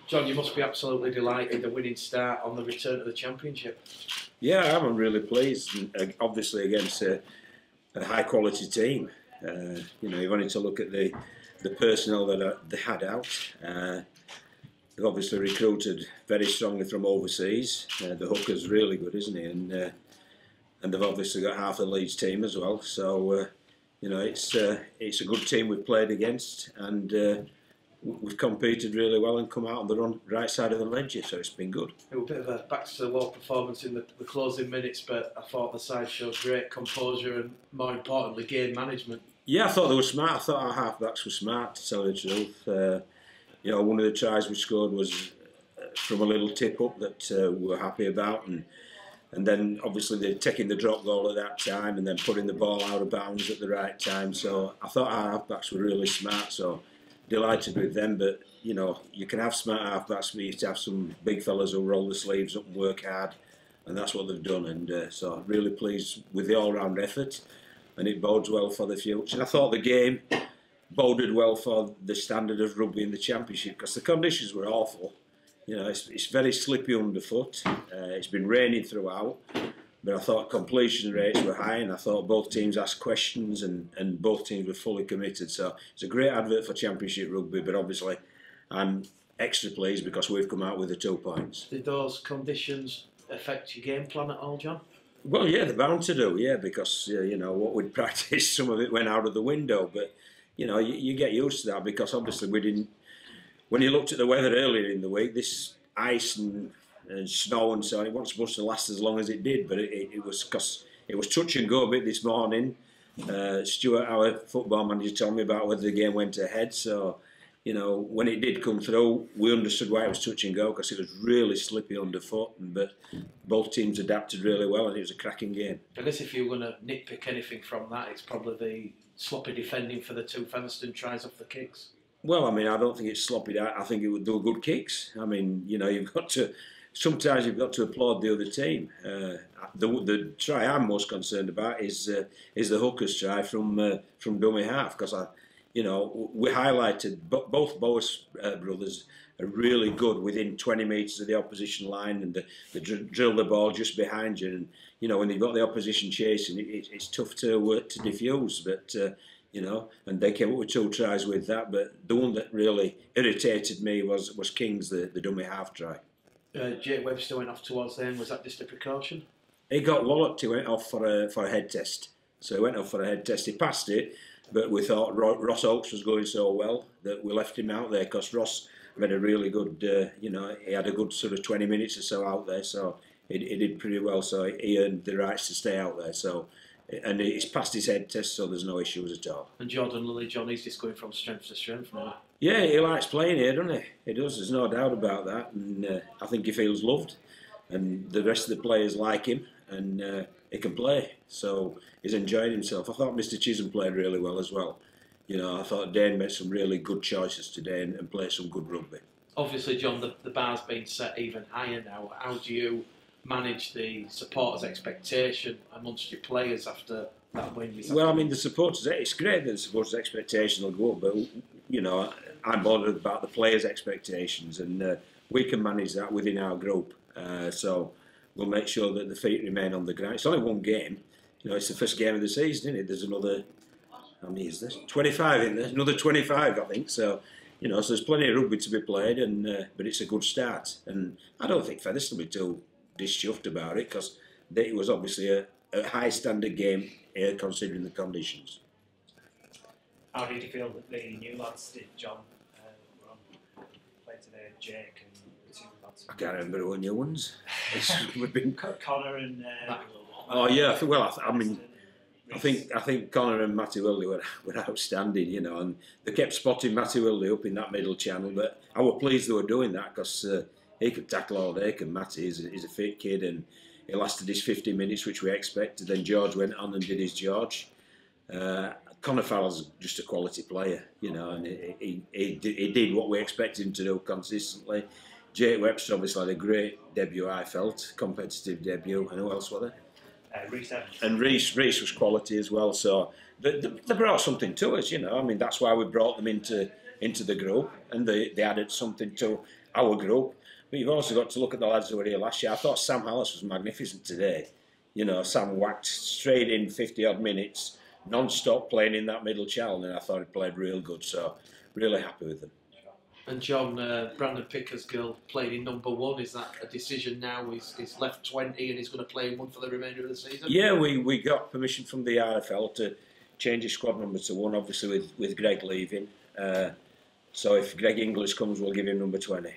John, you must be absolutely delighted the winning start on the return to the Championship. Yeah, I'm really pleased. Obviously against a high quality team. You've only to look at the personnel that they had out. They've obviously recruited very strongly from overseas. The hooker's really good, isn't he? And they've obviously got half the Leeds team as well. So it's a good team we've played against, and we've competed really well and come out on the right side of the ledger, so it's been good. It was a bit of a back to the wall performance in the closing minutes, but I thought the side showed great composure and, more importantly, game management. Yeah, I thought they were smart. I thought our half-backs were smart, to tell the truth. One of the tries we scored was from a little tip up that we were happy about, and then obviously they're taking the drop goal at that time and then putting the ball out of bounds at the right time. So I thought our half-backs were really smart, so delighted with them. But you can have smart half-backs, but you have to have some big fellas who roll the sleeves up and work hard, and that's what they've done. And so really pleased with the all-round effort, and it bodes well for the future. And I thought the game boded well for the standard of rugby in the Championship, because the conditions were awful. It's very slippy underfoot. It's been raining throughout, but I thought completion rates were high, and I thought both teams asked questions, and both teams were fully committed. So it's a great advert for Championship rugby, but obviously I'm extra pleased because we've come out with the 2 points. Did those conditions affect your game plan at all, John? Well, yeah, they're bound to do, yeah, because what we'd practiced, some of it went out of the window, but you get used to that, because obviously we didn't. When you looked at the weather earlier in the week, this ice and snow and so on, it wasn't supposed to last as long as it did, but it was, because it was touch and go a bit this morning. Stuart, our football manager, told me about whether the game went ahead, so when it did come through, we understood why it was touch and go, because it was really slippy underfoot, but both teams adapted really well, and it was a cracking game. I guess if you were going to nitpick anything from that, it's probably the sloppy defending for the 2 Featherstone tries off the kicks. Well, I don't think it's sloppy. I think it would do good kicks. Sometimes you've got to applaud the other team. The try I'm most concerned about is the hooker's try from dummy half, because we highlighted both Boas brothers are really good within 20 metres of the opposition line, and they drill the ball just behind you. And when you've got the opposition chasing, it's tough to diffuse. But and they came up with 2 tries with that. But the one that really irritated me was King's the dummy half try. Jake Webster went off towards the end. Was that just a precaution? He got walloped. He went off for a head test. So he went off for a head test. He passed it, but we thought Ross Oakes was going so well that we left him out there, because Ross had a really good, he had a good sort of 20 minutes or so out there. So he did pretty well. So he earned the rights to stay out there. So. And he's passed his head test, so there's no issues at all. And Jordan Lilly, John, he's just going from strength to strength now. Yeah, he likes playing here, doesn't he? He does, there's no doubt about that. And I think he feels loved. And the rest of the players like him, and he can play. So he's enjoying himself. I thought Mr. Chisholm played really well as well. I thought Dane made some really good choices today and played some good rugby. Obviously, John, the bar's been set even higher now. How do you manage the supporters' expectation amongst your players after that win? Well, the supporters, it's great that the supporters' expectation will go up, but I'm bothered about the players' expectations, and we can manage that within our group. So we'll make sure that the feet remain on the ground. It's only one game. It's the first game of the season, isn't it? There's another, how many is there? 25 in there. Another 25, I think. So, so there's plenty of rugby to be played, and but it's a good start. And I don't think Featherstone will be too dischuffed about it, because it was obviously a high standard game considering the conditions. How did you feel that the new lads did, John? Played today, Jake and the 2 lads. I can't remember who new ones. We've been Connor and. Oh yeah, well, I think Connor and Matty Willie were outstanding, and they kept spotting Matty Willie up in that middle channel. But I was pleased they were doing that, because he could tackle all day. And Matty is a fit kid, and he lasted his 50 minutes, which we expected. Then George went on and did his George. Connor Farrell's just a quality player, and he did what we expected him to do consistently. Jake Webster obviously had a great debut, I felt, competitive debut. And who else were there? Reece Evans. And Reece was quality as well. So they brought something to us, That's why we brought them into the group, and they added something to our group. But you've also got to look at the lads who were here last year. I thought Sam Hallis was magnificent today. You know, Sam whacked straight in 50-odd minutes, non-stop playing in that middle channel, and I thought he played real good. So, really happy with them. And John, Brandon Pickersgill played in number 1. Is that a decision now? He's left 20 and he's going to play 1 for the remainder of the season? Yeah, we got permission from the RFL to change his squad number to 1, obviously with Greg leaving. So if Greg English comes, we'll give him number 20.